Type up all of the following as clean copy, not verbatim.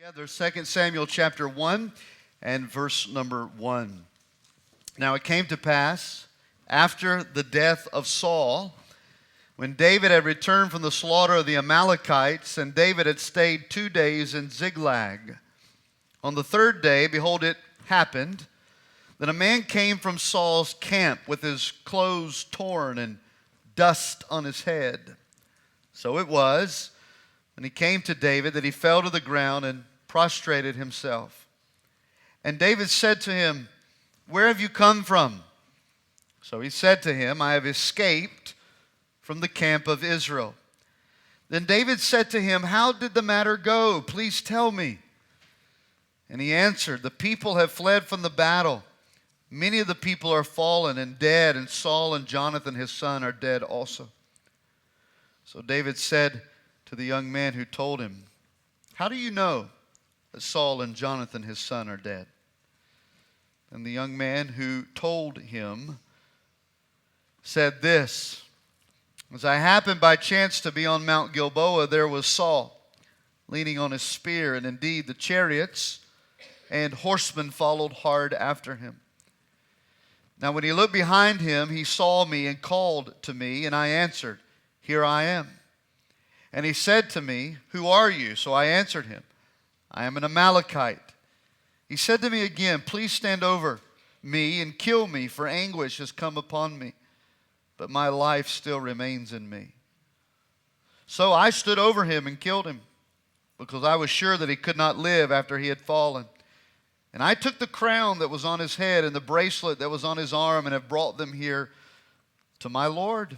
Together, 2 Samuel chapter 1 and verse number 1. Now it came to pass, after the death of Saul, when David had returned from the slaughter of the Amalekites, and David had stayed 2 days in Ziklag. On the third day, behold, it happened that a man came from Saul's camp with his clothes torn and dust on his head. So it was, when he came to David, that he fell to the ground and prostrated himself. And David said to him, "Where have you come from?" So he said to him, "I have escaped from the camp of Israel." Then David said to him, "How did the matter go? Please tell me." And he answered, "The people have fled from the battle. Many of the people are fallen and dead, and Saul and Jonathan his son are dead also." So David said to the young man who told him, "How do you know that Saul and Jonathan his son are dead?" And the young man who told him said this, "As I happened by chance to be on Mount Gilboa, there was Saul leaning on his spear, and indeed the chariots and horsemen followed hard after him. Now when he looked behind him, he saw me and called to me, and I answered, 'Here I am.' And he said to me, 'Who are you?' So I answered him, 'I am an Amalekite.' He said to me again, 'Please stand over me and kill me, for anguish has come upon me, but my life still remains in me.' So I stood over him and killed him, because I was sure that he could not live after he had fallen. And I took the crown that was on his head and the bracelet that was on his arm, and have brought them here to my Lord."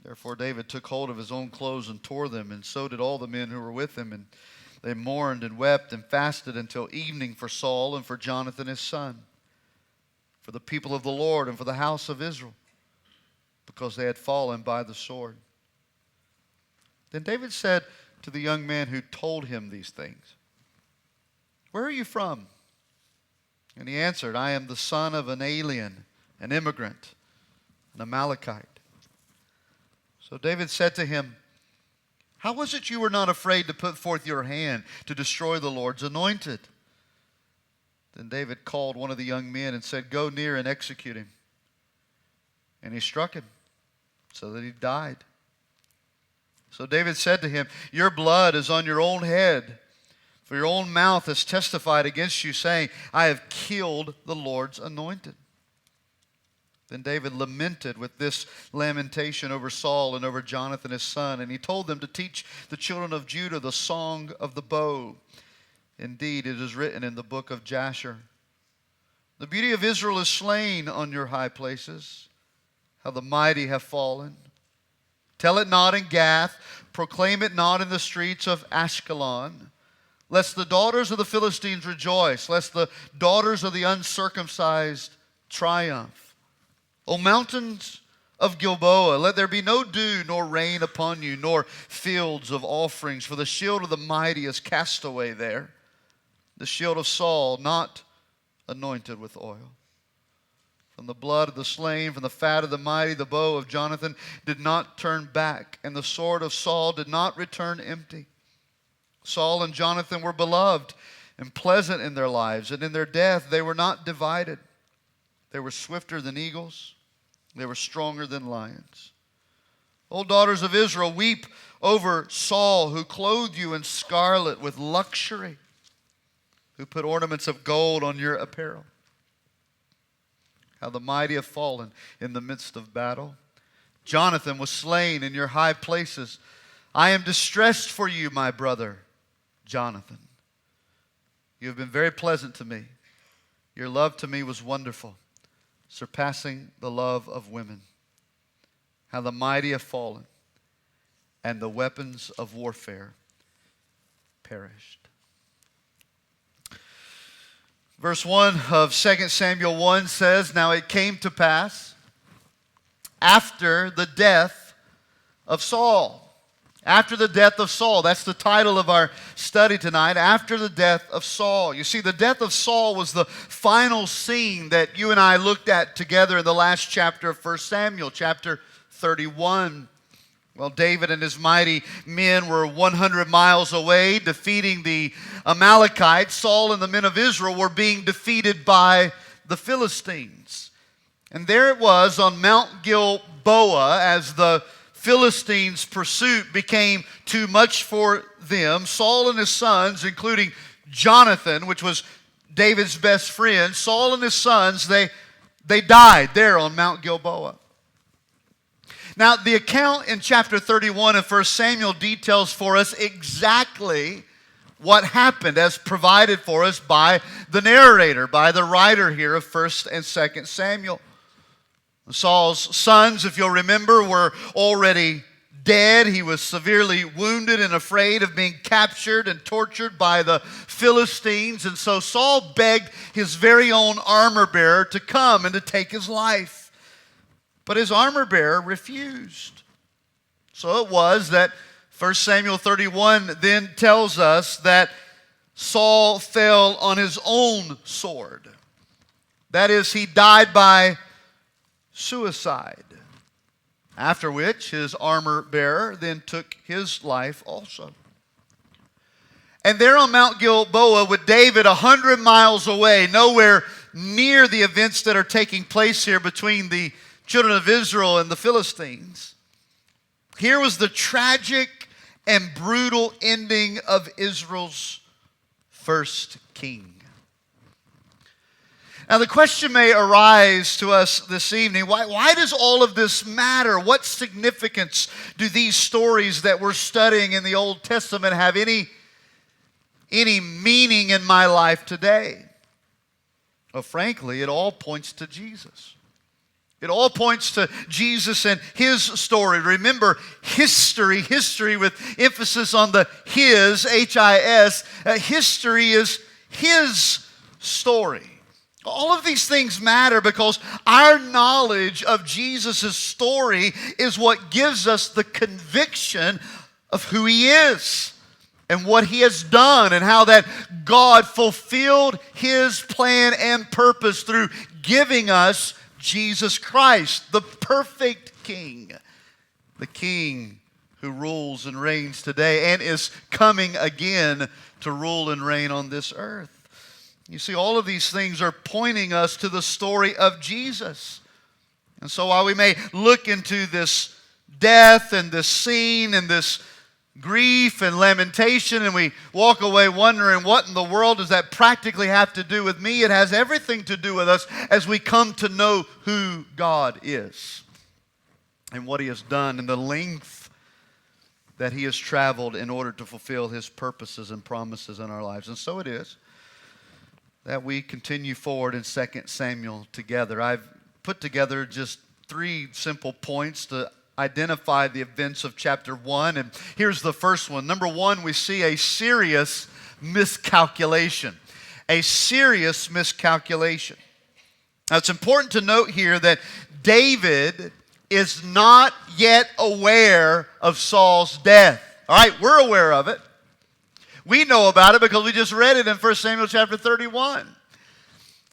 Therefore David took hold of his own clothes and tore them, and so did all the men who were with him. And they mourned and wept and fasted until evening for Saul and for Jonathan his son, for the people of the Lord and for the house of Israel, because they had fallen by the sword. Then David said to the young man who told him these things, "Where are you from?" And he answered, "I am the son of an alien, an immigrant, an Amalekite." So David said to him, "How was it you were not afraid to put forth your hand to destroy the Lord's anointed?" Then David called one of the young men and said, "Go near and execute him." And he struck him so that he died. So David said to him, "Your blood is on your own head, for your own mouth has testified against you, saying, 'I have killed the Lord's anointed.'" Then David lamented with this lamentation over Saul and over Jonathan his son, and he told them to teach the children of Judah the song of the bow. Indeed, it is written in the book of Jasher, "The beauty of Israel is slain on your high places. How the mighty have fallen. Tell it not in Gath, proclaim it not in the streets of Ashkelon. Lest the daughters of the Philistines rejoice, lest the daughters of the uncircumcised triumph. O mountains of Gilboa, let there be no dew nor rain upon you, nor fields of offerings, for the shield of the mighty is cast away there, the shield of Saul not anointed with oil. From the blood of the slain, from the fat of the mighty, the bow of Jonathan did not turn back, and the sword of Saul did not return empty. Saul and Jonathan were beloved and pleasant in their lives, and in their death they were not divided. They were swifter than eagles. They were stronger than lions. O daughters of Israel, weep over Saul, who clothed you in scarlet with luxury, who put ornaments of gold on your apparel. How the mighty have fallen in the midst of battle. Jonathan was slain in your high places. I am distressed for you, my brother Jonathan. You have been very pleasant to me. Your love to me was wonderful, surpassing the love of women. How the mighty have fallen, and the weapons of warfare perished." Verse 1 of 2 Samuel 1 says, "Now it came to pass after the death of Saul." After the death of Saul. That's the title of our study tonight. After the death of Saul. You see, the death of Saul was the final scene that you and I looked at together in the last chapter of 1 Samuel, chapter 31. Well, David and his mighty men were 100 miles away defeating the Amalekites. Saul and the men of Israel were being defeated by the Philistines. And there it was on Mount Gilboa, as the Philistines' pursuit became too much for them. Saul and his sons, including Jonathan, which was David's best friend, Saul and his sons, they died there on Mount Gilboa. Now, the account in chapter 31 of 1 Samuel details for us exactly what happened as provided for us by the narrator, by the writer here of 1 and 2 Samuel. Saul's sons, if you'll remember, were already dead. He was severely wounded and afraid of being captured and tortured by the Philistines. And so Saul begged his very own armor-bearer to come and to take his life. But his armor-bearer refused. So it was that 1 Samuel 31 then tells us that Saul fell on his own sword. That is, he died by suicide. After which his armor-bearer then took his life also. And there on Mount Gilboa with David 100 miles away, nowhere near the events that are taking place here between the children of Israel and the Philistines, here was the tragic and brutal ending of Israel's first king. Now the question may arise to us this evening, why does all of this matter? What significance do these stories that we're studying in the Old Testament have any meaning in my life today? Well, frankly, it all points to Jesus. It all points to Jesus and his story. Remember, history with emphasis on the his, H-I-S. History is his story. All of these things matter because our knowledge of Jesus' story is what gives us the conviction of who he is and what he has done and how that God fulfilled his plan and purpose through giving us Jesus Christ, the perfect King, the King who rules and reigns today and is coming again to rule and reign on this earth. You see, all of these things are pointing us to the story of Jesus. And so while we may look into this death and this scene and this grief and lamentation, and we walk away wondering, what in the world does that practically have to do with me? It has everything to do with us as we come to know who God is and what he has done and the length that he has traveled in order to fulfill his purposes and promises in our lives. And so it is that we continue forward in 2 Samuel together. I've put together just 3 simple points to identify the events of chapter 1. And here's the first one. Number 1, we see a serious miscalculation. A serious miscalculation. Now, it's important to note here that David is not yet aware of Saul's death. All right, we're aware of it. We know about it because we just read it in 1 Samuel chapter 31.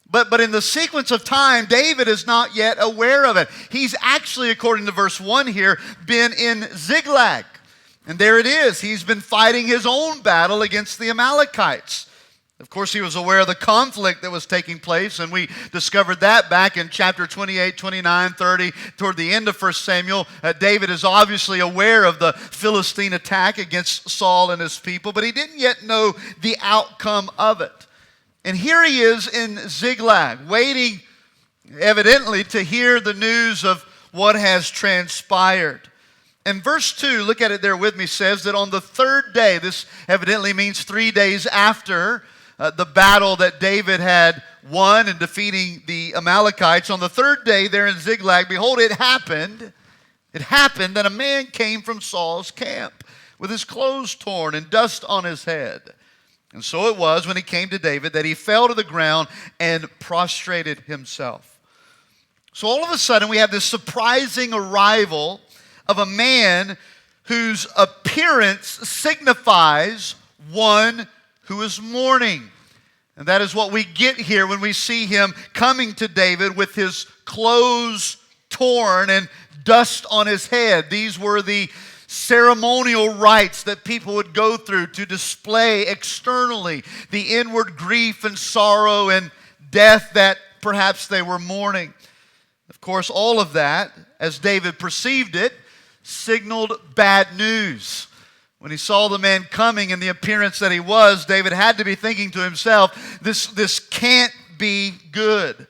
But in the sequence of time, David is not yet aware of it. He's actually, according to verse 1 here, been in Ziklag. And there it is. He's been fighting his own battle against the Amalekites. Of course, he was aware of the conflict that was taking place, and we discovered that back in chapter 28, 29, 30, toward the end of 1 Samuel. David is obviously aware of the Philistine attack against Saul and his people, but he didn't yet know the outcome of it. And here he is in Ziklag, waiting evidently to hear the news of what has transpired. And verse 2, look at it there with me, says that on the 3rd day, this evidently means 3 days after the battle that David had won in defeating the Amalekites, on the 3rd day there in Ziklag, behold, it happened that a man came from Saul's camp with his clothes torn and dust on his head. And so it was when he came to David that he fell to the ground and prostrated himself. So all of a sudden we have this surprising arrival of a man whose appearance signifies one who is mourning. And that is what we get here when we see him coming to David with his clothes torn and dust on his head. These were the ceremonial rites that people would go through to display externally the inward grief and sorrow and death that perhaps they were mourning. Of course, all of that, as David perceived it, signaled bad news. When he saw the man coming in the appearance that he was, David had to be thinking to himself, this can't be good.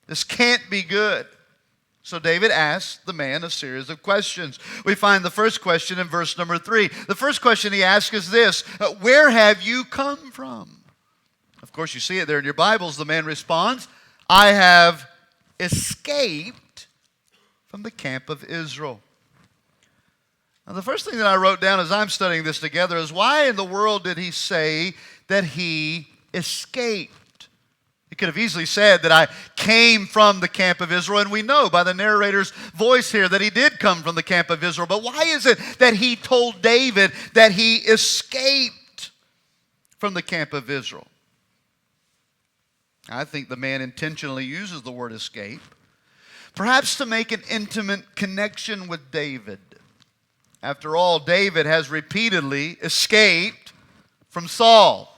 This can't be good. So David asked the man a series of questions. We find the first question in verse number 3. The first question he asks is this: where have you come from? Of course, you see it there in your Bibles. The man responds, I have escaped from the camp of Israel. Now, the first thing that I wrote down as I'm studying this together is, why in the world did he say that he escaped? He could have easily said that I came from the camp of Israel, and we know by the narrator's voice here that he did come from the camp of Israel. But why is it that he told David that he escaped from the camp of Israel? I think the man intentionally uses the word escape, perhaps to make an intimate connection with David. After all, David has repeatedly escaped from Saul.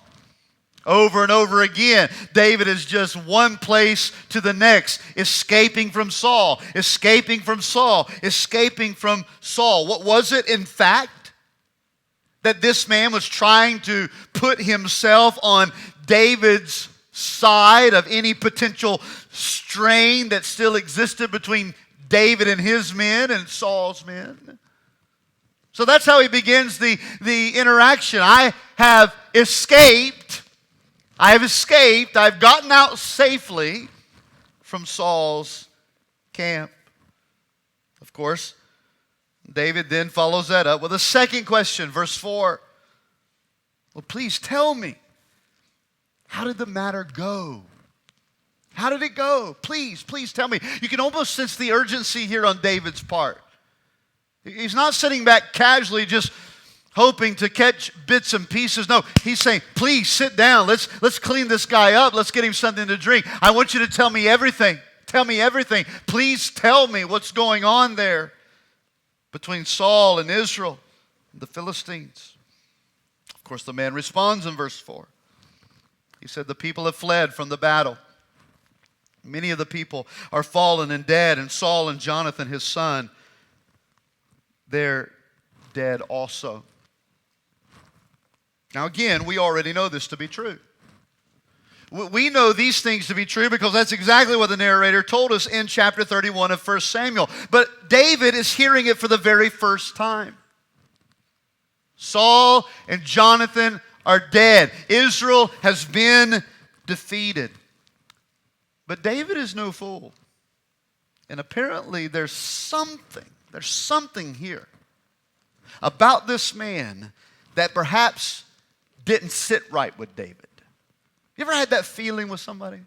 Over and over again, David is just one place to the next, escaping from Saul, escaping from Saul, escaping from Saul. What was it, in fact, that this man was trying to put himself on David's side of any potential strain that still existed between David and his men and Saul's men? So that's how he begins the interaction. I have escaped. I've gotten out safely from Saul's camp. Of course, David then follows that up with a second question, verse 4. Well, please tell me, how did the matter go? How did it go? Please tell me. You can almost sense the urgency here on David's part. He's not sitting back casually just hoping to catch bits and pieces. No, he's saying, please sit down. Let's clean this guy up. Let's get him something to drink. I want you to tell me everything. Tell me everything. Please tell me what's going on there between Saul and Israel and the Philistines. Of course, the man responds in verse 4. He said, the people have fled from the battle. Many of the people are fallen and dead, and Saul and Jonathan, his son, they're dead also. Now again, we already know this to be true. We know these things to be true because that's exactly what the narrator told us in chapter 31 of 1 Samuel. But David is hearing it for the very first time. Saul and Jonathan are dead. Israel has been defeated. But David is no fool. And apparently there's something here about this man that perhaps didn't sit right with David. You ever had that feeling with somebody?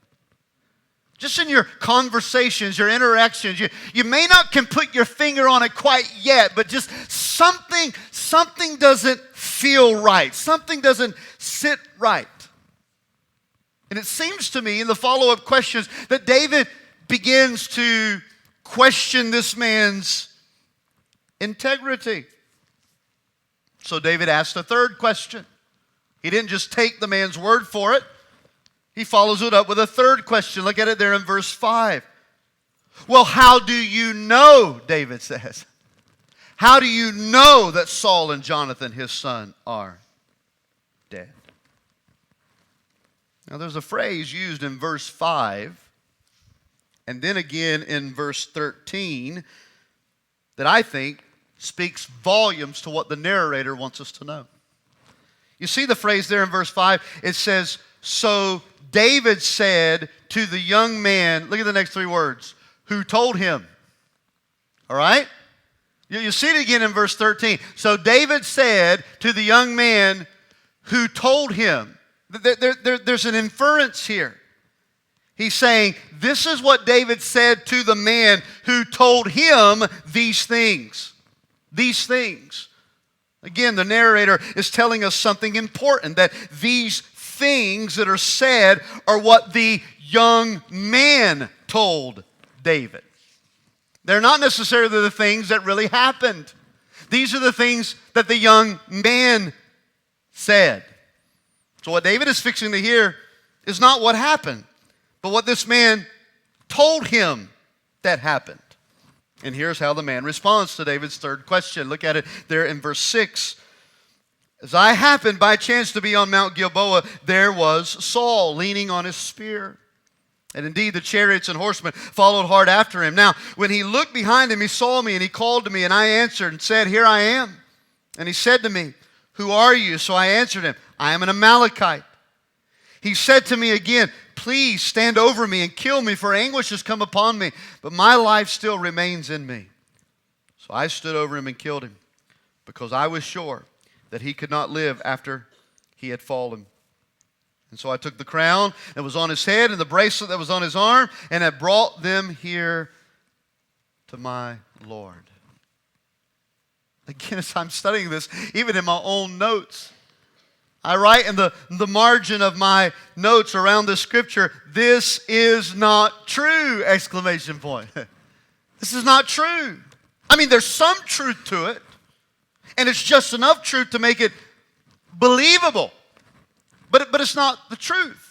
Just in your conversations, your interactions, you may not can put your finger on it quite yet, but just something doesn't feel right. Something doesn't sit right. And it seems to me in the follow-up questions that David begins to question this man's integrity. So David asked a third question. He didn't just take the man's word for it. He follows it up with a third question. Look at it there in verse 5. Well, how do you know, David says, how do you know that Saul and Jonathan, his son, are dead? Now there's a phrase used in verse 5 and then again in verse 13 that I think speaks volumes to what the narrator wants us to know. You see the phrase there in verse 5? It says, so David said to the young man, look at the next three words, who told him. All right? You see it again in verse 13. So David said to the young man who told him. There's an inference here. He's saying, this is what David said to the man who told him these things. These things. Again, the narrator is telling us something important, that these things that are said are what the young man told David. They're not necessarily the things that really happened. These are the things that the young man said. So what David is fixing to hear is not what happened, but what this man told him that happened. And here's how the man responds to David's third question. Look at it there in verse 6. As I happened by chance to be on Mount Gilboa, there was Saul leaning on his spear. And indeed, the chariots and horsemen followed hard after him. Now, when he looked behind him, he saw me, and he called to me, and I answered and said, Here I am. And he said to me, Who are you? So I answered him, I am an Amalekite. He said to me again, Please stand over me and kill me, for anguish has come upon me, but my life still remains in me. So I stood over him and killed him, because I was sure that he could not live after he had fallen. And so I took the crown that was on his head and the bracelet that was on his arm, and have brought them here to my Lord. Again, as I'm studying this, even in my own notes, I write in the margin of my notes around this scripture, "This is not true!" Exclamation point. This is not true. I mean, there's some truth to it, and it's just enough truth to make it believable. But it's not the truth.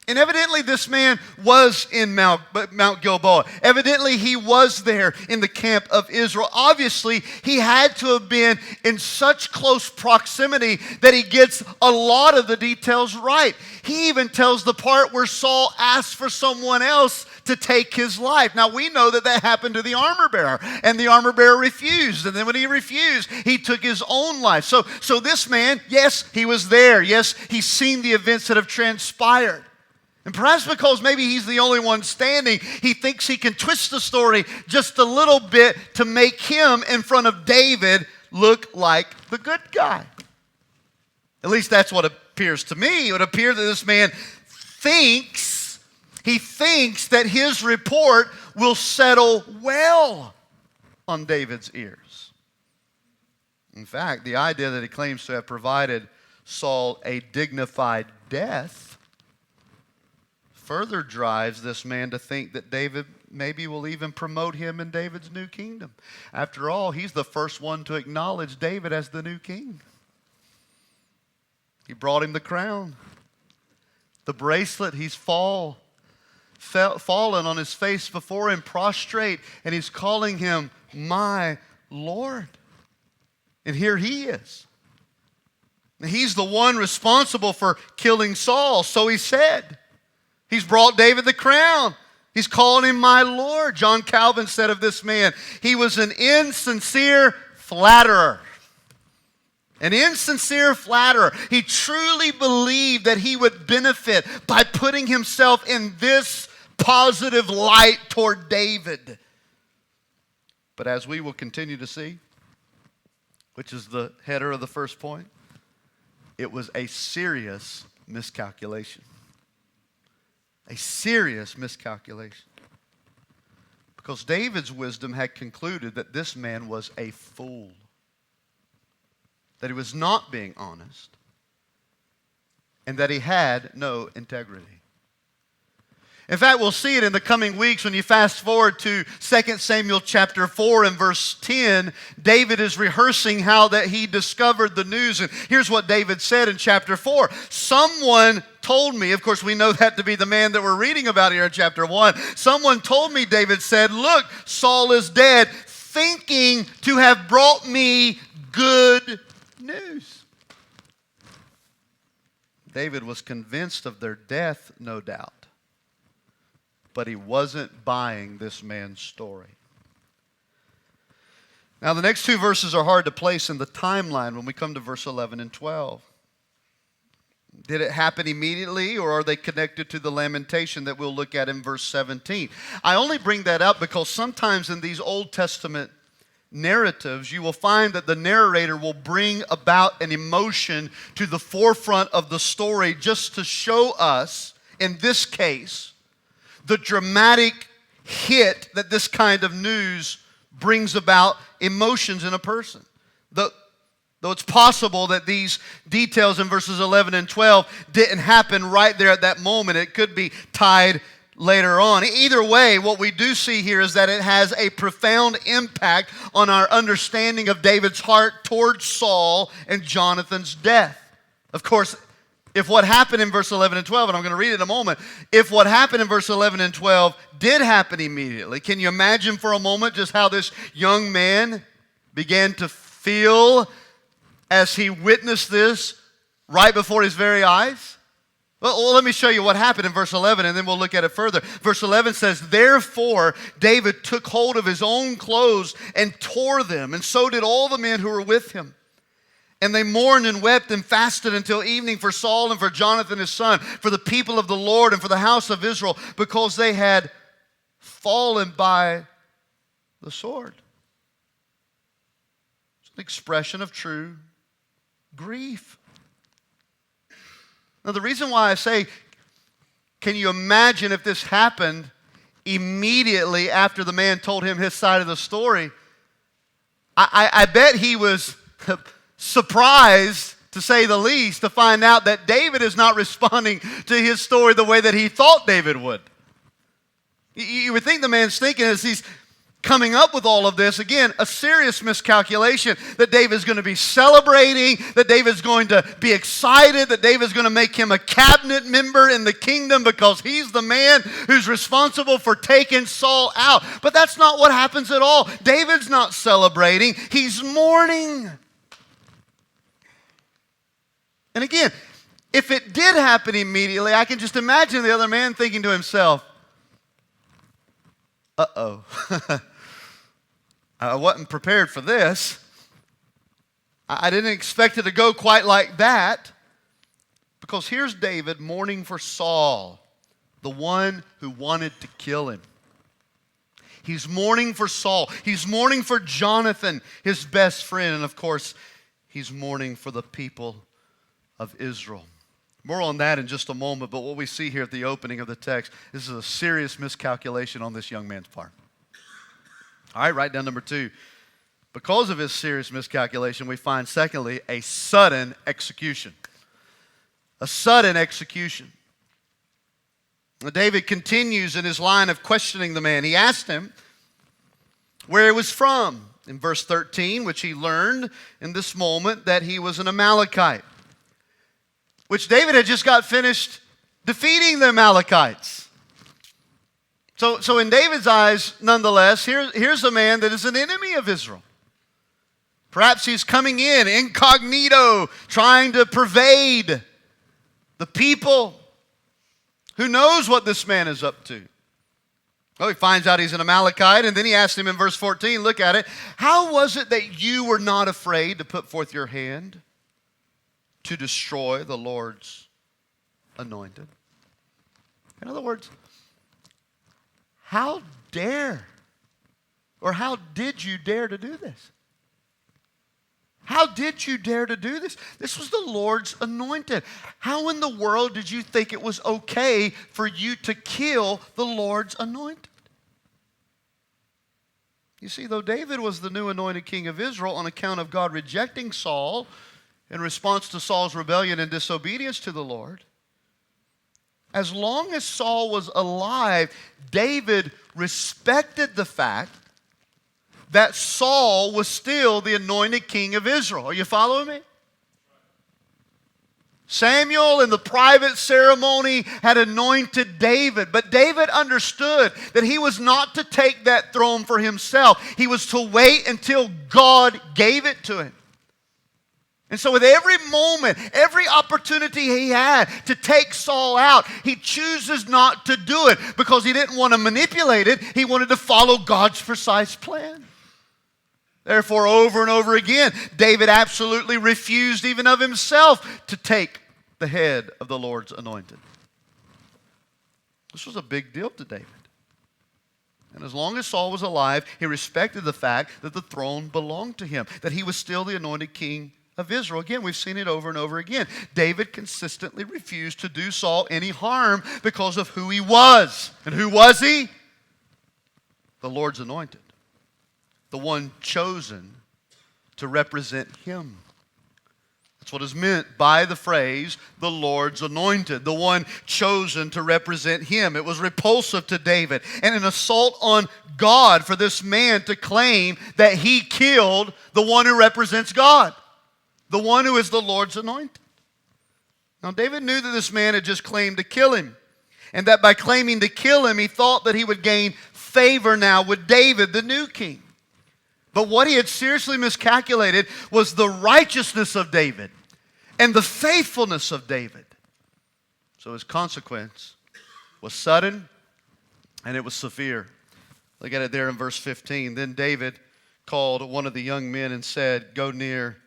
And evidently this man was in Mount Gilboa. Evidently he was there in the camp of Israel. Obviously he had to have been in such close proximity that he gets a lot of the details right. He even tells the part where Saul asked for someone else to take his life. Now we know that happened to the armor bearer, and the armor bearer refused. And then when he refused, he took his own life. So this man, yes, he was there. Yes, he's seen the events that have transpired. And perhaps because maybe he's the only one standing, he thinks he can twist the story just a little bit to make him, in front of David, look like the good guy. At least that's what appears to me. It would appear that this man thinks that his report will settle well on David's ears. In fact, the idea that he claims to have provided Saul a dignified death further drives this man to think that David maybe will even promote him in David's new kingdom. After all, he's the first one to acknowledge David as the new king. He brought him the crown, the bracelet. He's fallen on his face before him, prostrate, and he's calling him my Lord. And here he is. He's the one responsible for killing Saul, so he said. He's brought David the crown. He's calling him my Lord. John Calvin said of this man, he was an insincere flatterer. An insincere flatterer. He truly believed that he would benefit by putting himself in this positive light toward David. But as we will continue to see, which is the header of the first point, it was a serious miscalculation. A serious miscalculation. Because David's wisdom had concluded that this man was a fool. That he was not being honest. And that he had no integrity. In fact, we'll see it in the coming weeks when you fast forward to 2 Samuel chapter 4 and verse 10. David is rehearsing how that he discovered the news. And here's what David said in chapter 4. Someone told me, of course we know that to be the man that we're reading about here in chapter 1. Someone told me, David said, look, Saul is dead, thinking to have brought me good news. David was convinced of their death, no doubt. But he wasn't buying this man's story. Now, the next two verses are hard to place in the timeline when we come to verse 11 and 12. Did it happen immediately, or are they connected to the lamentation that we'll look at in verse 17? I only bring that up because sometimes in these Old Testament narratives, you will find that the narrator will bring about an emotion to the forefront of the story just to show us, in this case, the dramatic hit that this kind of news brings about emotions in a person. Though it's possible that these details in verses 11 and 12 didn't happen right there at that moment. It could be tied later on. Either way, what we do see here is that it has a profound impact on our understanding of David's heart towards Saul and Jonathan's death. Of course, if what happened in verse 11 and 12, and I'm going to read it in a moment, if what happened in verse 11 and 12 did happen immediately, can you imagine for a moment just how this young man began to feel as he witnessed this right before his very eyes? Well, let me show you what happened in verse 11, and then we'll look at it further. Verse 11 says, "Therefore David took hold of his own clothes and tore them, and so did all the men who were with him. And they mourned and wept and fasted until evening for Saul and for Jonathan his son, for the people of the Lord and for the house of Israel, because they had fallen by the sword." It's an expression of true grief. Now, the reason why I say, can you imagine if this happened immediately after the man told him his side of the story? I bet he was surprised, to say the least, to find out that David is not responding to his story the way that he thought David would. You would think the man's thinking as he's coming up with all of this, again, a serious miscalculation, that David's going to be celebrating, that David's going to be excited, that David's going to make him a cabinet member in the kingdom because he's the man who's responsible for taking Saul out. But that's not what happens at all. David's not celebrating, he's mourning. And again, if it did happen immediately, I can just imagine the other man thinking to himself, uh-oh, I wasn't prepared for this. I didn't expect it to go quite like that. Because here's David mourning for Saul, the one who wanted to kill him. He's mourning for Saul. He's mourning for Jonathan, his best friend. And of course, he's mourning for the people of Israel. More on that in just a moment, but what we see here at the opening of the text, this is a serious miscalculation on this young man's part. All right, write down number 2. Because of his serious miscalculation, we find, secondly, a sudden execution. A sudden execution. David continues in his line of questioning the man. He asked him where he was from. In verse 13, which he learned in this moment that he was an Amalekite, which David had just got finished defeating the Amalekites. So in David's eyes, nonetheless, here's a man that is an enemy of Israel. Perhaps he's coming in incognito, trying to pervade the people. Who knows what this man is up to? Well, he finds out he's an Amalekite, and then he asks him in verse 14, look at it. How was it that you were not afraid to put forth your hand to destroy the Lord's anointed? In other words, how dare, or how did you dare to do this? How did you dare to do this? This was the Lord's anointed. How in the world did you think it was okay for you to kill the Lord's anointed? You see, though David was the new anointed king of Israel on account of God rejecting Saul in response to Saul's rebellion and disobedience to the Lord, as long as Saul was alive, David respected the fact that Saul was still the anointed king of Israel. Are you following me? Samuel in the private ceremony had anointed David, but David understood that he was not to take that throne for himself. He was to wait until God gave it to him. And so with every moment, every opportunity he had to take Saul out, he chooses not to do it because he didn't want to manipulate it. He wanted to follow God's precise plan. Therefore, over and over again, David absolutely refused even of himself to take the head of the Lord's anointed. This was a big deal to David. And as long as Saul was alive, he respected the fact that the throne belonged to him, that he was still the anointed king of Israel. Again, we've seen it over and over again. David consistently refused to do Saul any harm because of who he was. And who was he? The Lord's anointed. The one chosen to represent him. That's what is meant by the phrase, the Lord's anointed, the one chosen to represent him. It was repulsive to David and an assault on God for this man to claim that he killed the one who represents God, the one who is the Lord's anointed. Now, David knew that this man had just claimed to kill him, and that by claiming to kill him, he thought that he would gain favor now with David, the new king. But what he had seriously miscalculated was the righteousness of David and the faithfulness of David. So his consequence was sudden and it was severe. Look at it there in verse 15. Then David called one of the young men and said, "Go near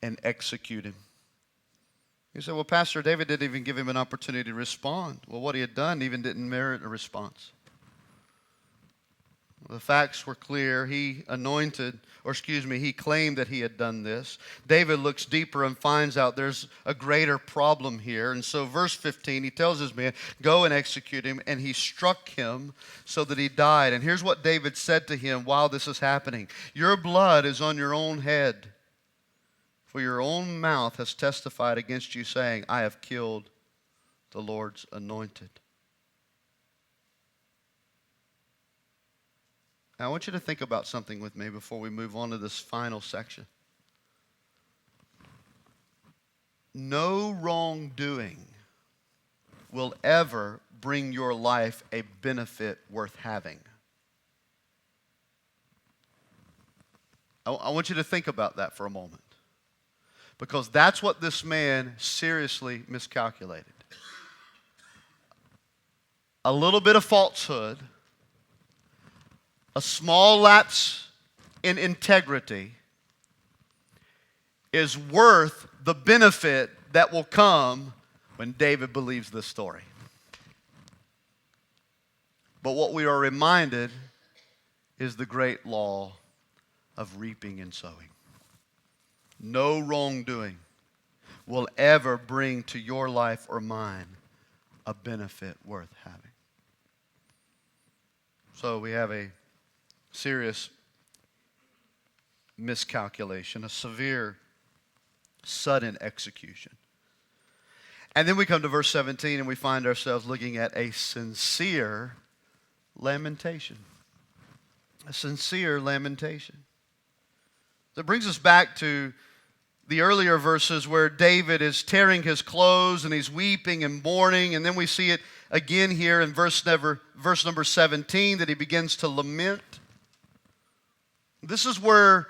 and execute him." You say, "Well, Pastor, David didn't even give him an opportunity to respond." Well, what he had done even didn't merit a response. The facts were clear. He claimed that he had done this. David looks deeper and finds out there's a greater problem here. And so verse 15, he tells his man, "Go and execute him." And he struck him so that he died. And here's what David said to him while this is happening. "Your blood is on your own head, for your own mouth has testified against you, saying, I have killed the Lord's anointed." Now, I want you to think about something with me before we move on to this final section. No wrongdoing will ever bring your life a benefit worth having. I want you to think about that for a moment, because that's what this man seriously miscalculated. A little bit of falsehood, a small lapse in integrity is worth the benefit that will come when David believes this story. But what we are reminded is the great law of reaping and sowing. No wrongdoing will ever bring to your life or mine a benefit worth having. So we have a serious miscalculation, a severe, sudden execution. And then we come to verse 17 and we find ourselves looking at a sincere lamentation. A sincere lamentation. That brings us back to the earlier verses where David is tearing his clothes and he's weeping and mourning. And then we see it again here in verse number 17 that he begins to lament. This is where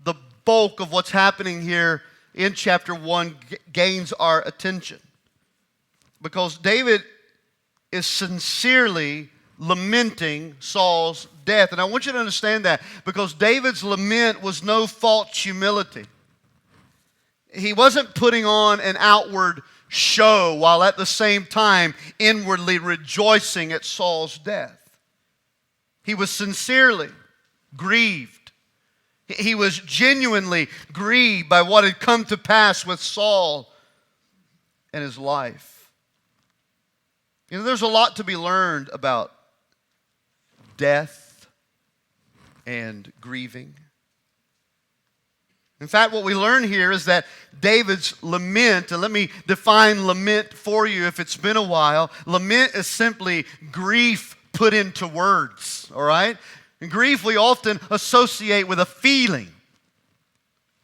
the bulk of what's happening here in chapter 1 gains our attention. Because David is sincerely lamenting Saul's death. And I want you to understand that, because David's lament was no false humility. He wasn't putting on an outward show while at the same time inwardly rejoicing at Saul's death. He was sincerely grieved. He was genuinely grieved by what had come to pass with Saul and his life. You know, there's a lot to be learned about death and grieving. In fact, what we learn here is that David's lament, and let me define lament for you if it's been a while. Lament is simply grief put into words, all right? And grief we often associate with a feeling,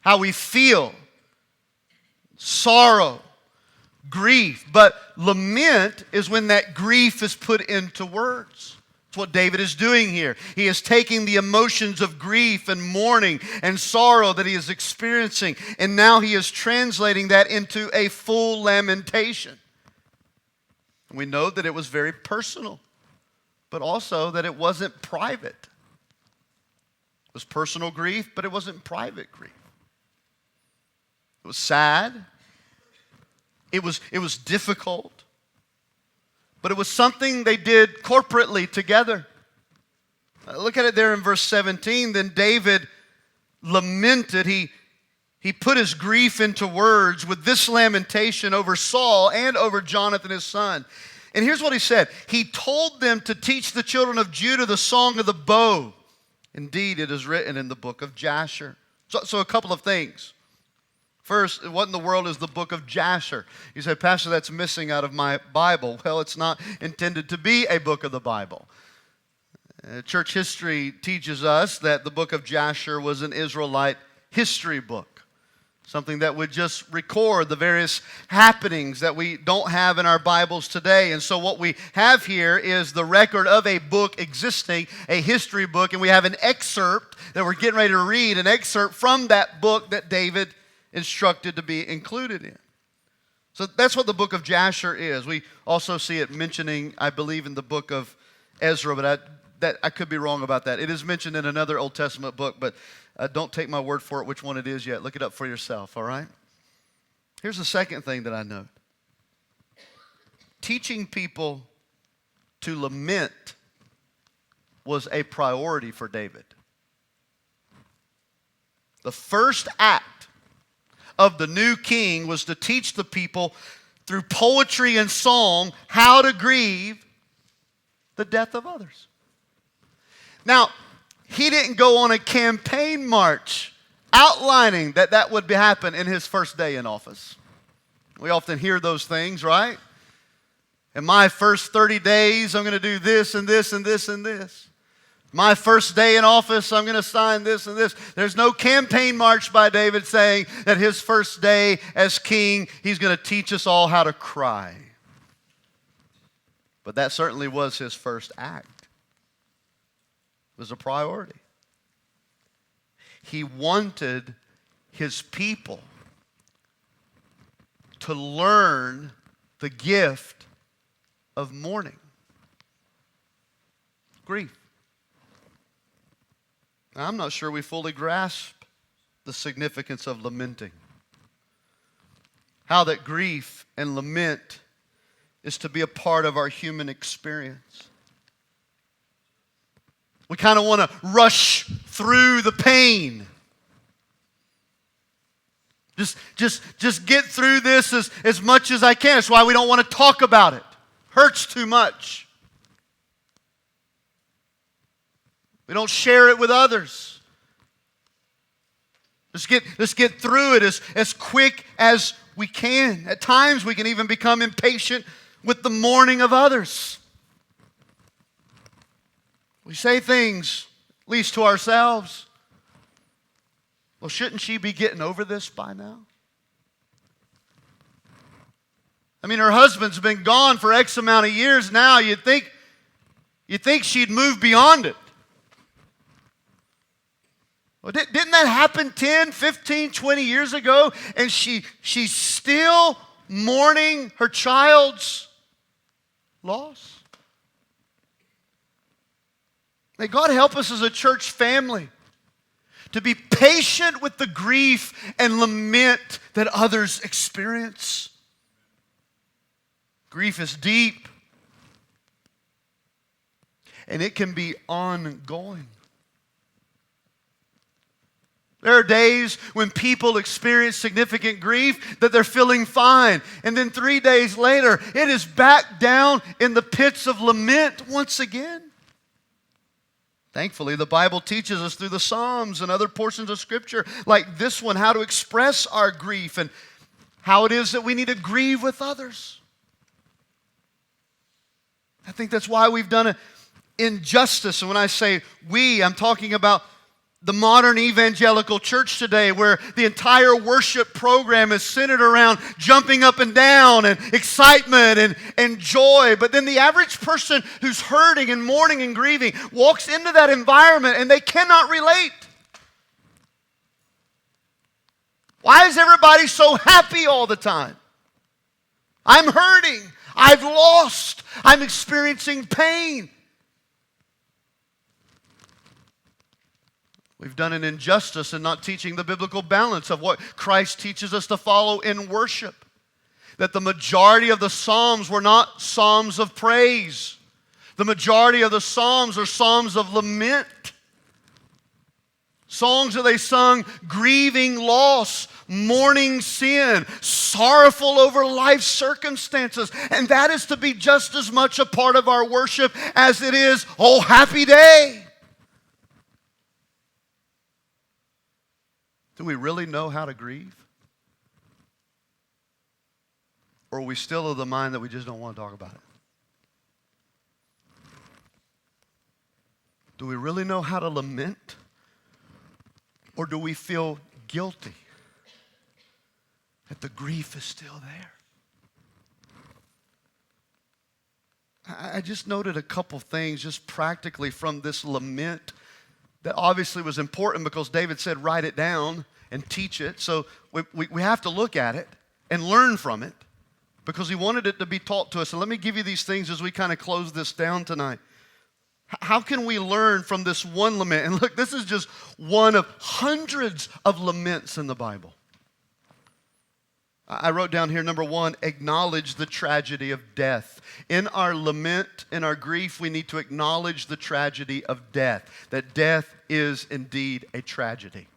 how we feel, sorrow, grief. But lament is when that grief is put into words. That's what David is doing here. He is taking the emotions of grief and mourning and sorrow that he is experiencing, and now he is translating that into a full lamentation. We know that it was very personal, but also that it wasn't private. It was personal grief, but it wasn't private grief. It was sad. It was difficult. But it was something they did corporately together. Look at it there in verse 17. Then David lamented. He put his grief into words with this lamentation over Saul and over Jonathan his son. And here's what he said. He told them to teach the children of Judah the song of the bow. Indeed, it is written in the book of Jasher. So a couple of things. First, what in the world is the book of Jasher? You say, Pastor, that's missing out of my Bible. Well, it's not intended to be a book of the Bible. Church history teaches us that the book of Jasher was an Israelite history book, something that would just record the various happenings that we don't have in our Bibles today. And so what we have here is the record of a book existing, a history book, and we have an excerpt that we're getting ready to read, an excerpt from that book that David instructed to be included in. So that's what the book of Jasher is. We also see it mentioning, I believe, in the book of Ezra, but I could be wrong about that. It is mentioned in another Old Testament book, but don't take my word for it which one it is yet. Look it up for yourself, all right? Here's the second thing that I note. Teaching people to lament was a priority for David. The first act of the new king was to teach the people through poetry and song how to grieve the death of others. Now, he didn't go on a campaign march outlining that would happen in his first day in office. We often hear those things, right? In my first 30 days, I'm going to do this and this and this and this. My first day in office, I'm going to sign this and this. There's no campaign march by David saying that his first day as king, he's going to teach us all how to cry. But that certainly was his first act. It was a priority. He wanted his people to learn the gift of mourning, grief. Now, I'm not sure we fully grasp the significance of lamenting. How that grief and lament is to be a part of our human experience. We kind of want to rush through the pain. Just get through this as much as I can. That's why we don't want to talk about it. Hurts too much. We don't share it with others. Let's get through it as quick as we can. At times we can even become impatient with the mourning of others. We say things, at least to ourselves. Well, shouldn't she be getting over this by now? I mean, her husband's been gone for X amount of years now. You'd think she'd move beyond it. Well, didn't that happen 10, 15, 20 years ago? And she's still mourning her child's loss? May God help us as a church family to be patient with the grief and lament that others experience. Grief is deep, and it can be ongoing. There are days when people experience significant grief that they're feeling fine. And then 3 days later, it is back down in the pits of lament once again. Thankfully, the Bible teaches us through the Psalms and other portions of Scripture like this one how to express our grief and how it is that we need to grieve with others. I think that's why we've done an injustice. And when I say we, I'm talking about the modern evangelical church today, where the entire worship program is centered around jumping up and down and excitement and joy. But then the average person who's hurting and mourning and grieving walks into that environment and they cannot relate. Why is everybody so happy all the time? I'm hurting. I've lost. I'm experiencing pain. We've done an injustice in not teaching the biblical balance of what Christ teaches us to follow in worship. That the majority of the Psalms were not Psalms of praise. The majority of the Psalms are Psalms of lament. Songs that they sung grieving loss, mourning sin, sorrowful over life's circumstances. And that is to be just as much a part of our worship as it is, oh, happy day. Do we really know how to grieve? Or are we still of the mind that we just don't want to talk about it? Do we really know how to lament? Or do we feel guilty that the grief is still there? I just noted a couple things just practically from this lament that obviously was important because David said write it down and teach it. So we have to look at it and learn from it because he wanted it to be taught to us. And let me give you these things as we kind of close this down tonight. How can we learn from this one lament? And look, this is just one of hundreds of laments in the Bible. I wrote down here, number one, acknowledge the tragedy of death. In our lament, in our grief, we need to acknowledge the tragedy of death, that death is indeed a tragedy.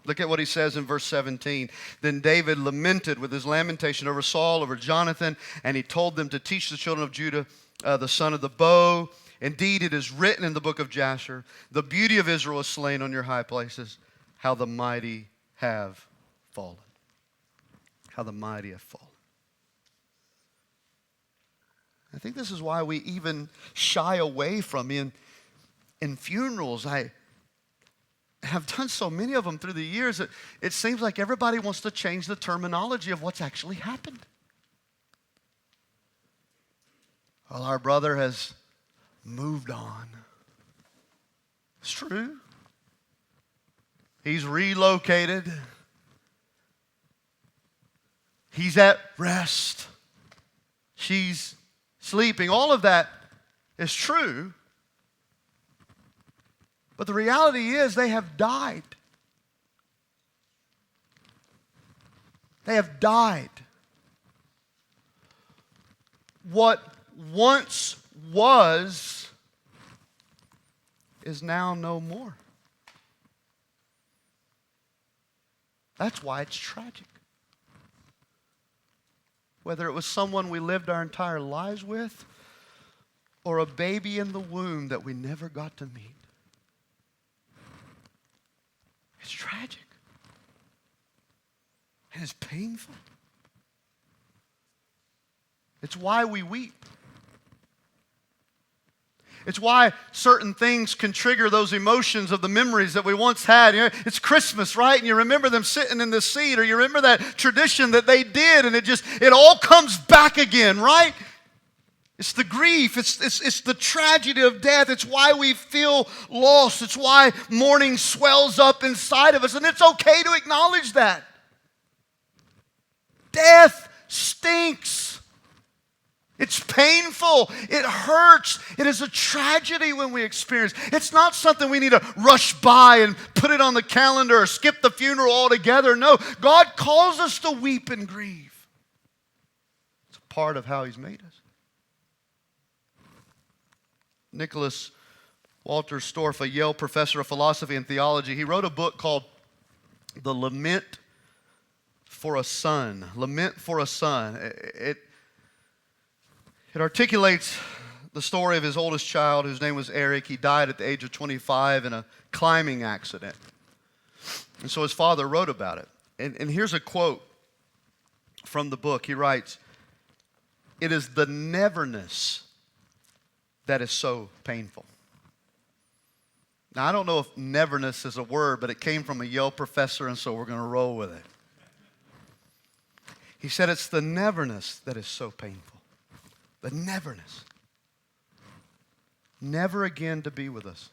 Look at what he says in verse 17. Then David lamented with his lamentation over Saul, over Jonathan, and he told them to teach the children of Judah the son of the bow. Indeed, it is written in the book of Jasher, the beauty of Israel is slain on your high places, how the mighty have fallen. How the mighty have fallen. I think this is why we even shy away from in funerals. I have done so many of them through the years that it seems like everybody wants to change the terminology of what's actually happened. Well, our brother has moved on. It's true. He's relocated. He's at rest. She's sleeping. All of that is true. But the reality is they have died. They have died. What once was is now no more. That's why it's tragic. Whether it was someone we lived our entire lives with or a baby in the womb that we never got to meet. It's tragic. And it's painful. It's why we weep. It's why certain things can trigger those emotions of the memories that we once had. You know, it's Christmas, right? And you remember them sitting in the seat, or you remember that tradition that they did, and it all comes back again, right? It's the grief. It's the tragedy of death. It's why we feel lost. It's why mourning swells up inside of us, and it's okay to acknowledge that. Death stinks. It's painful. It hurts. It is a tragedy when we experience. It's not something we need to rush by and put it on the calendar or skip the funeral altogether. No, God calls us to weep and grieve. It's a part of how He's made us. Nicholas Walter Storff, a Yale professor of philosophy and theology, he wrote a book called The Lament for a Son. Lament for a Son. It articulates the story of his oldest child, whose name was Eric. He died at the age of 25 in a climbing accident. And so his father wrote about it. And here's a quote from the book. He writes, "It is the neverness that is so painful." Now, I don't know if neverness is a word, but it came from a Yale professor, and so we're going to roll with it. He said it's the neverness that is so painful. The neverness. Never again to be with us.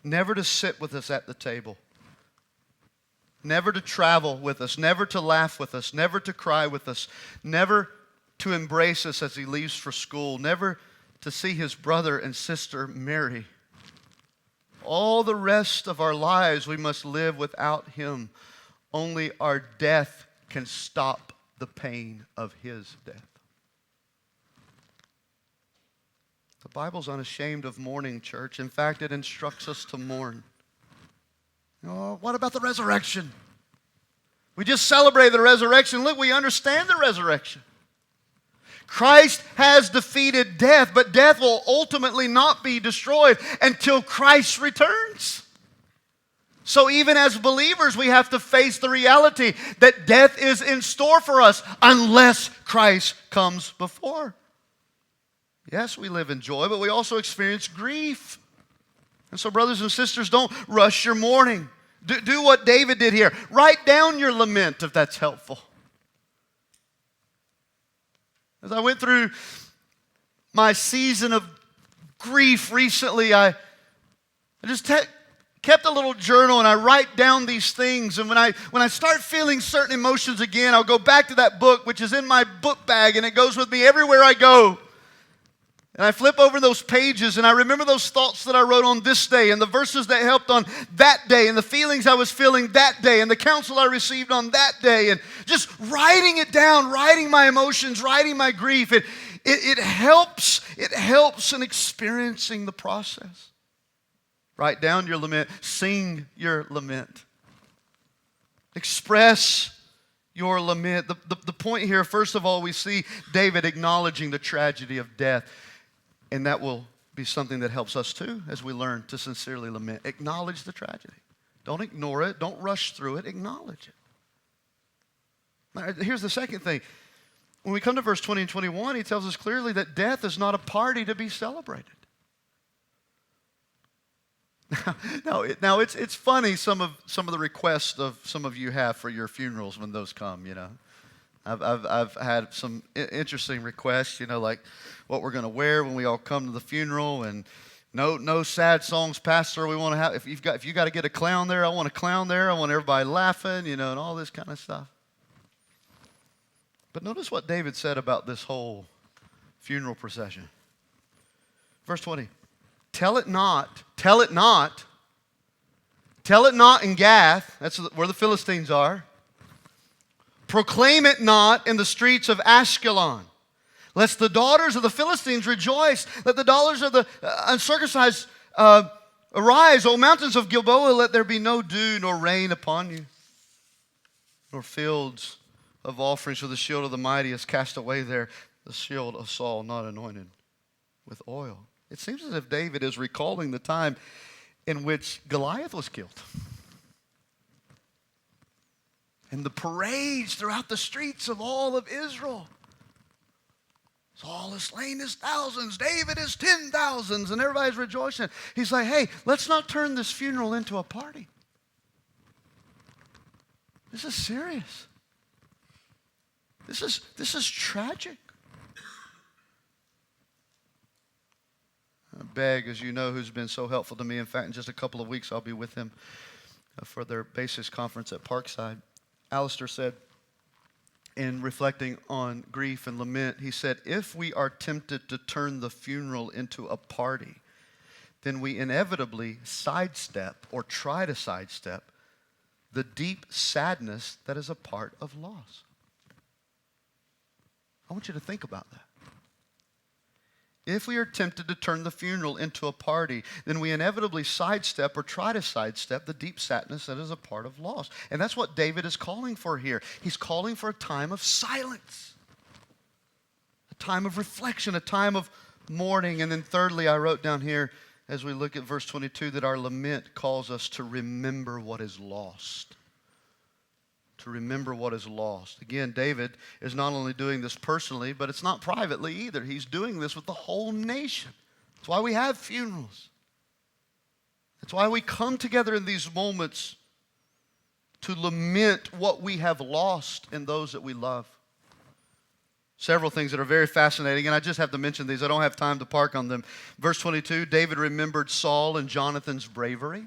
Never to sit with us at the table. Never to travel with us. Never to laugh with us. Never to cry with us. Never to embrace us as he leaves for school. Never to see his brother and sister marry. All the rest of our lives we must live without him. Only our death can stop the pain of his death. The Bible's unashamed of mourning, church. In fact, it instructs us to mourn. What about the resurrection? We just celebrated the resurrection. Look, we understand the resurrection. Christ has defeated death, but death will ultimately not be destroyed until Christ returns. So even as believers, we have to face the reality that death is in store for us unless Christ comes before. Yes, we live in joy, but we also experience grief. And so, brothers and sisters, don't rush your mourning. Do what David did here. Write down your lament if that's helpful. As I went through my season of grief recently, I just kept a little journal, and I write down these things. And when I start feeling certain emotions again, I'll go back to that book, which is in my book bag, and it goes with me everywhere I go. And I flip over those pages, and I remember those thoughts that I wrote on this day, and the verses that helped on that day, and the feelings I was feeling that day, and the counsel I received on that day, and just writing it down, writing my emotions, writing my grief. It helps in experiencing the process. Write down your lament. Sing your lament. Express your lament. The point here, first of all, we see David acknowledging the tragedy of death. And that will be something that helps us too as we learn to sincerely lament. Acknowledge the tragedy. Don't ignore it. Don't rush through it. Acknowledge it. Now, here's the second thing. When we come to verse 20 and 21, he tells us clearly that death is not a party to be celebrated. Now it's funny some of the requests of some of you have for your funerals when those come, you know. I've had some interesting requests, you know, like what we're going to wear when we all come to the funeral, and no sad songs, Pastor. We want to have if you got to get a clown there, I want a clown there. I want everybody laughing, you know, and all this kind of stuff. But notice what David said about this whole funeral procession. Verse 20. Tell it not in Gath, that's where the Philistines are. Proclaim it not in the streets of Ashkelon, lest the daughters of the Philistines rejoice. Let the daughters of the uncircumcised arise, O mountains of Gilboa, let there be no dew nor rain upon you, nor fields of offerings, for the shield of the mighty is cast away there, the shield of Saul not anointed with oil. It seems as if David is recalling the time in which Goliath was killed. And the parades throughout the streets of all of Israel. Saul has slain his thousands, David is 10,000s, and everybody's rejoicing. He's like, hey, let's not turn this funeral into a party. This is serious. This is tragic. Begg, as you know, who's been so helpful to me. In fact, in just a couple of weeks, I'll be with him for their basis conference at Parkside. Alistair said, in reflecting on grief and lament, he said, if we are tempted to turn the funeral into a party, then we inevitably sidestep or try to sidestep the deep sadness that is a part of loss. I want you to think about that. If we are tempted to turn the funeral into a party, then we inevitably sidestep or try to sidestep the deep sadness that is a part of loss. And that's what David is calling for here. He's calling for a time of silence, a time of reflection, a time of mourning. And then thirdly, I wrote down here as we look at verse 22 that our lament calls us to remember what is lost. To remember what is lost. Again, David is not only doing this personally, but it's not privately either. He's doing this with the whole nation. That's why we have funerals. That's why we come together in these moments to lament what we have lost in those that we love. Several things that are very fascinating, and I just have to mention these. I don't have time to park on them. Verse 22, David remembered Saul and Jonathan's bravery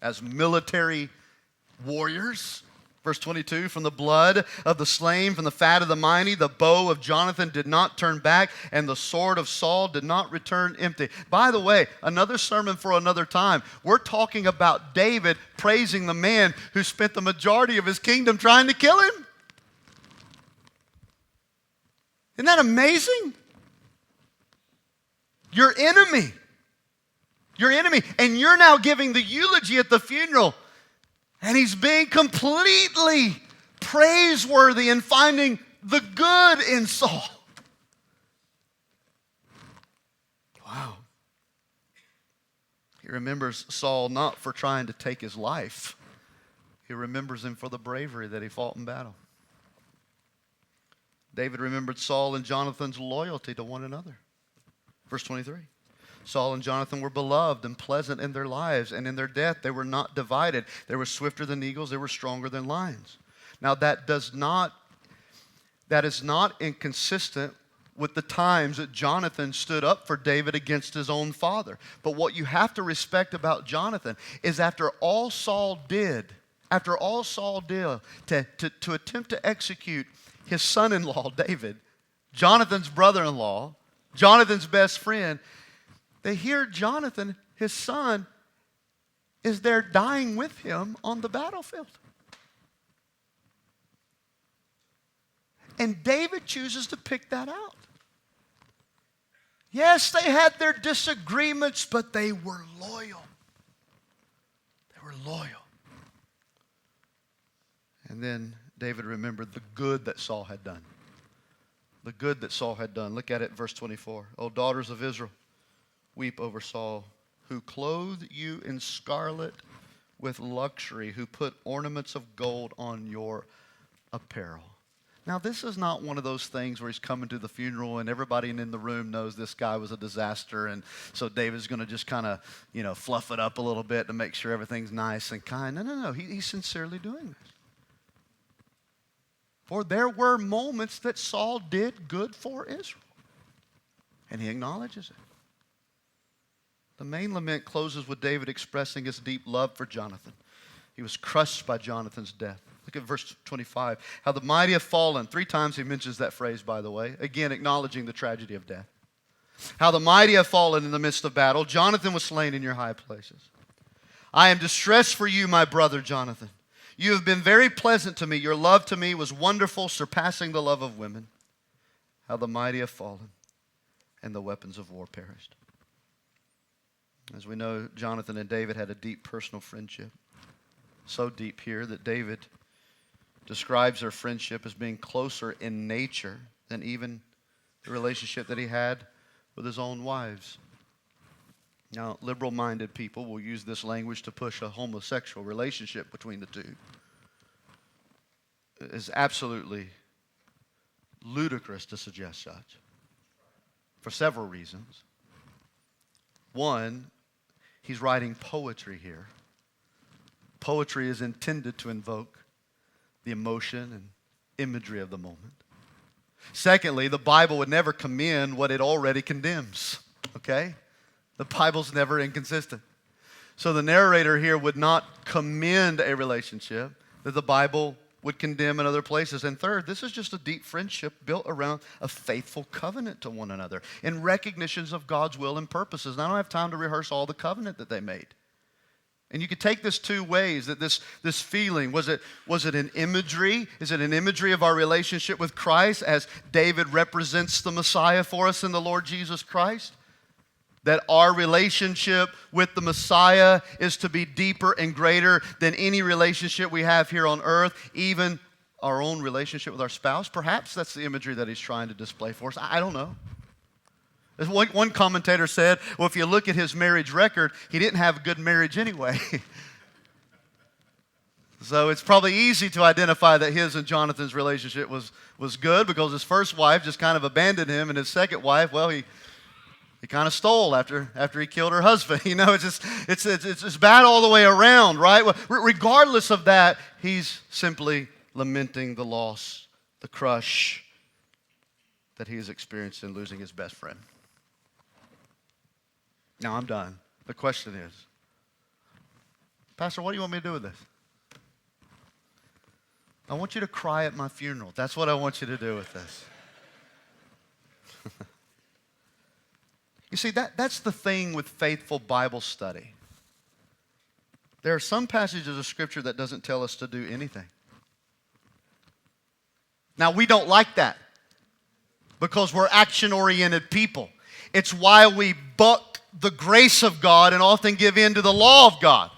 as military warriors. Verse 22, from the blood of the slain, from the fat of the mighty, the bow of Jonathan did not turn back, and the sword of Saul did not return empty. By the way, another sermon for another time. We're talking about David praising the man who spent the majority of his kingdom trying to kill him. Isn't that amazing? Your enemy, and you're now giving the eulogy at the funeral. And he's being completely praiseworthy and finding the good in Saul. Wow. He remembers Saul not for trying to take his life. He remembers him for the bravery that he fought in battle. David remembered Saul and Jonathan's loyalty to one another. Verse 23. Saul and Jonathan were beloved and pleasant in their lives, and in their death they were not divided. They were swifter than eagles, they were stronger than lions. Now that is not inconsistent with the times that Jonathan stood up for David against his own father. But what you have to respect about Jonathan is after all Saul did to attempt to execute his son-in-law David, Jonathan's brother-in-law, Jonathan's best friend, they hear Jonathan, his son, is there dying with him on the battlefield. And David chooses to pick that out. Yes, they had their disagreements, but they were loyal. They were loyal. And then David remembered the good that Saul had done. The good that Saul had done. Look at it, verse 24. O daughters of Israel, weep over Saul, who clothed you in scarlet with luxury, who put ornaments of gold on your apparel. Now, this is not one of those things where he's coming to the funeral and everybody in the room knows this guy was a disaster, and so David's going to just kind of, fluff it up a little bit to make sure everything's nice and kind. No. He's sincerely doing this. For there were moments that Saul did good for Israel, and he acknowledges it. The main lament closes with David expressing his deep love for Jonathan. He was crushed by Jonathan's death. Look at verse 25. How the mighty have fallen. 3 times he mentions that phrase, by the way. Again, acknowledging the tragedy of death. How the mighty have fallen in the midst of battle. Jonathan was slain in your high places. I am distressed for you, my brother Jonathan. You have been very pleasant to me. Your love to me was wonderful, surpassing the love of women. How the mighty have fallen, and the weapons of war perished. As we know, Jonathan and David had a deep personal friendship. So deep here that David describes their friendship as being closer in nature than even the relationship that he had with his own wives. Now, liberal-minded people will use this language to push a homosexual relationship between the two. It is absolutely ludicrous to suggest such, for several reasons. One, he's writing poetry here. Poetry is intended to invoke the emotion and imagery of the moment. Secondly, the Bible would never commend what it already condemns, okay? The Bible's never inconsistent. So the narrator here would not commend a relationship that the Bible would condemn in other places. And third, this is just a deep friendship built around a faithful covenant to one another in recognitions of God's will and purposes. And I don't have time to rehearse all the covenant that they made. And you could take this 2 ways, that this feeling, was it an imagery? Is it an imagery of our relationship with Christ as David represents the Messiah for us in the Lord Jesus Christ? That our relationship with the Messiah is to be deeper and greater than any relationship we have here on earth, even our own relationship with our spouse? Perhaps that's the imagery that he's trying to display for us. I don't know. As one commentator said, well, if you look at his marriage record, he didn't have a good marriage anyway. So it's probably easy to identify that his and Jonathan's relationship was good because his first wife just kind of abandoned him, and his second wife, well, he kind of stole after he killed her husband. It's bad all the way around, right? Well, regardless of that, he's simply lamenting the loss, the crush that he has experienced in losing his best friend. Now I'm done. The question is, Pastor, what do you want me to do with this? I want you to cry at my funeral. That's what I want you to do with this. You see, that's the thing with faithful Bible study. There are some passages of Scripture that doesn't tell us to do anything. Now, we don't like that because we're action-oriented people. It's why we buck the grace of God and often give in to the law of God.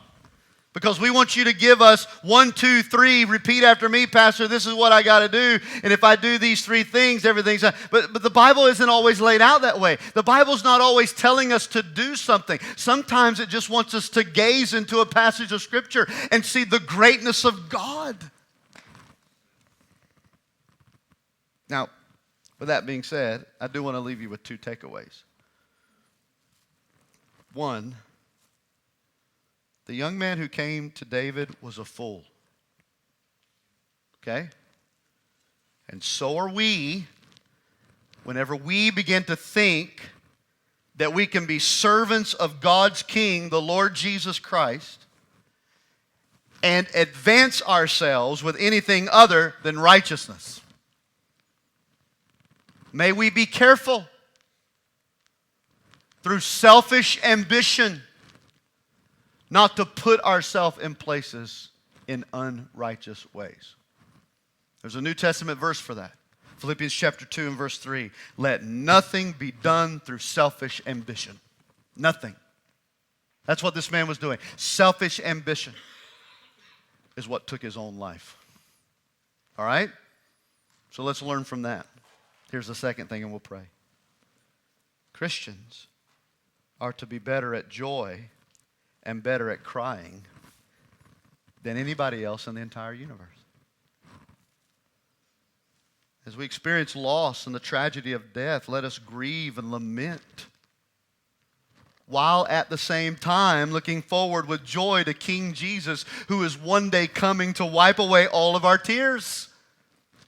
Because we want you to give us 1, 2, 3, repeat after me, Pastor, this is what I got to do. And if I do these 3 things, everything's... But the Bible isn't always laid out that way. The Bible's not always telling us to do something. Sometimes it just wants us to gaze into a passage of Scripture and see the greatness of God. Now, with that being said, I do want to leave you with 2 takeaways. One, the young man who came to David was a fool. Okay? And so are we whenever we begin to think that we can be servants of God's King, the Lord Jesus Christ, and advance ourselves with anything other than righteousness. May we be careful through selfish ambition not to put ourselves in places in unrighteous ways. There's a New Testament verse for that. Philippians chapter 2 and verse 3. Let nothing be done through selfish ambition. Nothing. That's what this man was doing. Selfish ambition is what took his own life. All right? So let's learn from that. Here's the second thing, and we'll pray. Christians are to be better at joy and better at crying than anybody else in the entire universe. As we experience loss and the tragedy of death, let us grieve and lament, while at the same time looking forward with joy to King Jesus, who is one day coming to wipe away all of our tears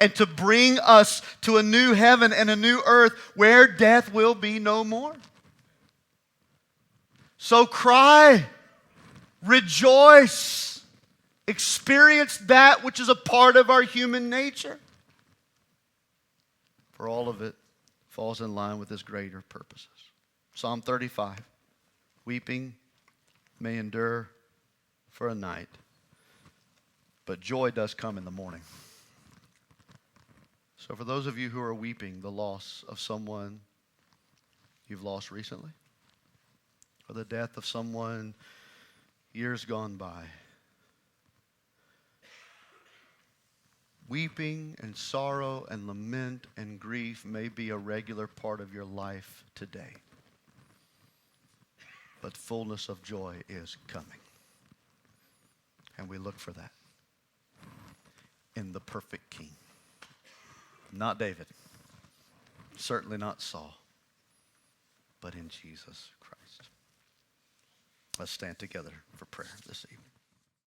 and to bring us to a new heaven and a new earth where death will be no more. So cry, rejoice, experience that which is a part of our human nature. For all of it falls in line with His greater purposes. Psalm 35, weeping may endure for a night, but joy does come in the morning. So for those of you who are weeping the loss of someone you've lost recently, or the death of someone years gone by, weeping and sorrow and lament and grief may be a regular part of your life today. But fullness of joy is coming. And we look for that in the perfect King. Not David. Certainly not Saul. But in Jesus Christ. Let's stand together for prayer this evening.